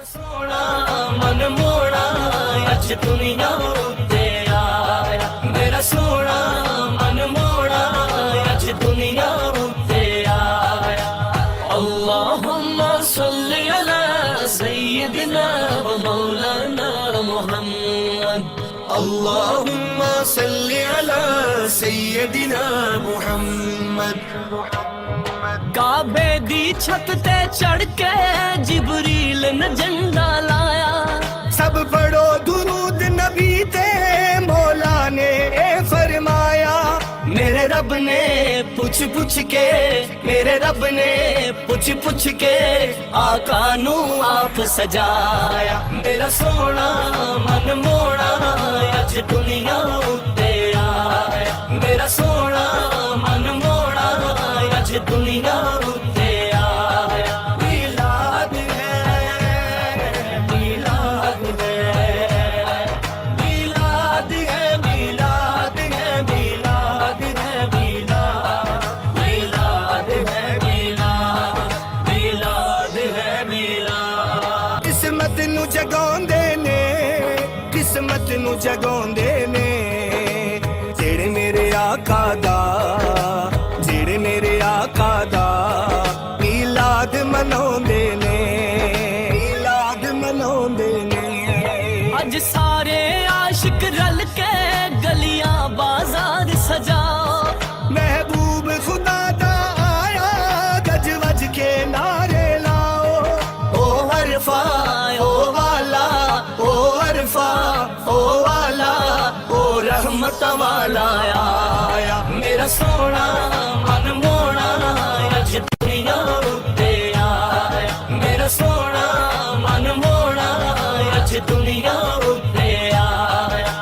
سونا من موڑا اج دنیا اتے آیا میرا سونا من موڑا اج دنیا اتے آیا اللہم صلی علی سیدنا و مولانا محمد اللہم صلی علی سیدنا محمد کعبے دی چھت تے چڑھ کے جبریل نے جھنڈا لایا سب پڑھو درود نبی تے مولا نے اے فرمایا میرے رب نے پوچھ پوچھ کے میرے رب نے پوچھ پوچھ کے آقا نو آپ سجایا میرا سونا من موڑا اج دنیا اتے آیا میرا سونا من موڑا اج دنیا اتے آیا میلاد ہے میلاد ہے میلاد ہے میلاد ہے میلاد ہے میلاد ہے میلاد ہے میلاد قسمت نو جگاندے نے قسمت نو جگاندے نے جڑے میرے آقا دا جڑے میرے آقا دا میلاد مناوندے نے میلاد مناوندے نے اج سارے عاشق رل کے گلیاں بازار سجاؤ محبوب خدا دا آیا گج وج کے نعرے لاؤ او عرفہ او والا او عرفہ او والا او رحمت والا آیا میرا سونا من موڑا اج دنیا اتے آیا میرا سونا من موڑا اج دنیا اتے آیا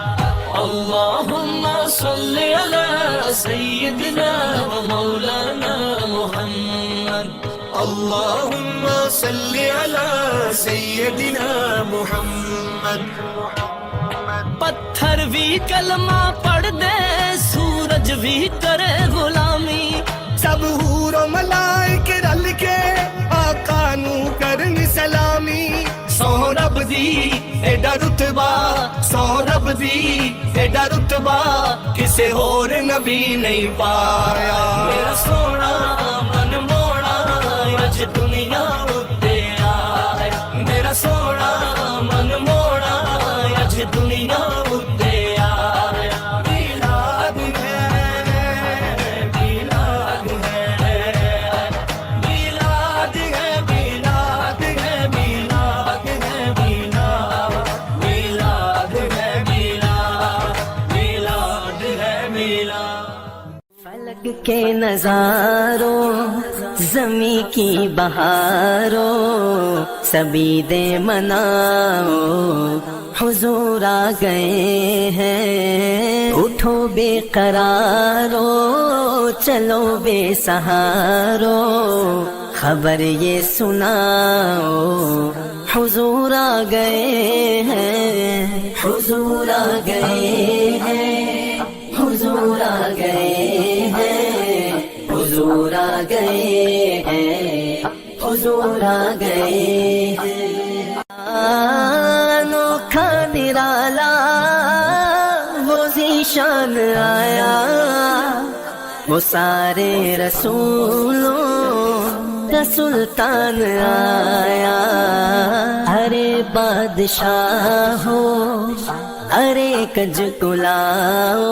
اللہم صلی علی سیدنا و مولانا محمد اللہم صلی علی سیدنا محمد پتھر بھی کلمہ پڑھ دے سورج بھی کرے غلامی سب حور و ملائک رل کے آقا نو کرنی سلامی سو رب دی ایڈا رتبہ سو رب دی ایڈا رتبہ کسے اور نبی نہیں پایا میرا سونا من موڑا اج دنیا اتے آیا میرا سونا من موڑا اج دنیا اتے آیا میلاد ہے میلاد ہے میلاد ہے میلاد ہے میلاد ہے میلاد ہے میلاد ہے میلاد فلک کے نظاروں زمیں کی بہاروں سبھی دے مناؤ حضور آ گئے ہیں اٹھو بے قرارو چلو بے سہارو خبر یہ سناؤ حضور آ گئے ہیں حضور آ گئے ہیں حضور آ گئے ہیں حضور آ گئے ہیں حضور آ گئے ہیں انوکھا نرالا وہ ذیشان آیا وہ سارے رسولوں کا سلطان آیا ارے بادشاہ ہو ارے کج کلاؤ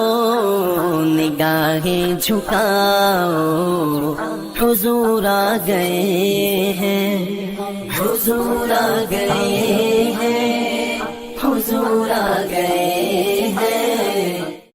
نگاہیں جھکاؤ حضور آ گئے ہیں حضور آ گئے ہیں حضور آ گئے ہیں